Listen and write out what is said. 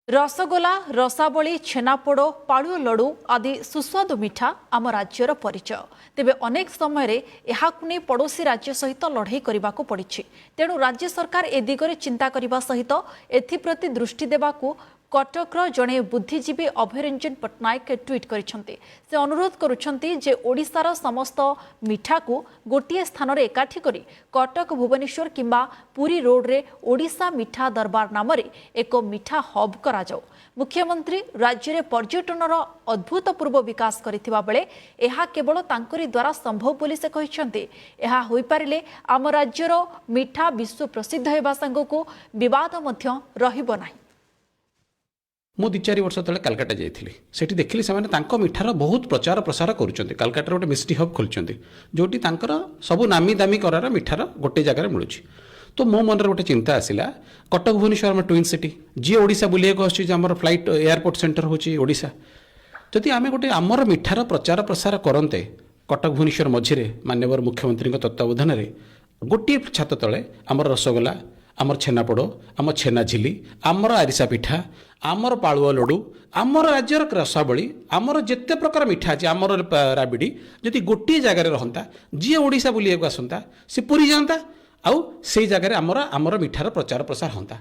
रसगोला रसावली छेनापोड़ पाड़ुओ लडू आदि सुस्वादु मिठा आम राज्यर परिचय तेबे अनेक समय नहीं पड़ोशी राज्य सहित लड़ाई करने को पड़ी तेणु राज्य सरकार ए दिगरे चिंता करने सहित एप्रति दृष्टि देवाकू कटकर जड़े बुद्धिजीवी अभयरंजन पट्टनायक ट्वीट करछन्ते। से अनुरोध करुछन्ते जे ओडिशार समस्त मिठा को गोटे स्थान रे एकाठी करी कटक भुवनेश्वर किंबा पुरी रोड रे ओडिशा मिठा दरबार नाम रे एक मिठा हब करा जाऊ। मुख्यमंत्री राज्य में पर्यटनर अभूतपूर्व विकास करथिबा बेले एहा केवल तांकरी द्वारा संभव बोली से कहिसन्ते। एहा होई पारिले आम राज्यर मिठा विश्व प्रसिद्ध हेबा संगको विवाद मध्य रहिबो नाही। मु 2-4 वर्ष तले कलकत्ता जाइली सेठी देखली से मिठार बहुत प्रचार प्रसार करुँच। कलकत्ता गोटे मिस्टी हब खोलुँच जोटी सब नामी दामी करार मिठार गोटे जगार मिलूँ। तो मो मन गोटे चिंता आसला कटक भुवनेश्वर आम ट्विन सिटी जी ओडिशा बुलिया आसर फ्लाइट एयरपोर्ट सेंटर होची जदि आम गोटे आमर मिठार प्रचार प्रसार करते कटक भुवनेश्वर मझिरे माननीय मुख्यमंत्री तत्वावधान में गोटे छात तले आमर रसगोला आमर छेनापोड़ आम छेना झिली आमर आरिसा पिठा आमर पाड़ुआ लडू आमर राज्यर रसावली आमर जिते प्रकार मिठा अच्छे आमर राबिड़ी जदि गोटे जगार रहता जी ओडिशा बुलिया आसता सी पुरी जाता आउ से जगह आमर मिठार प्रचार प्रसार होता।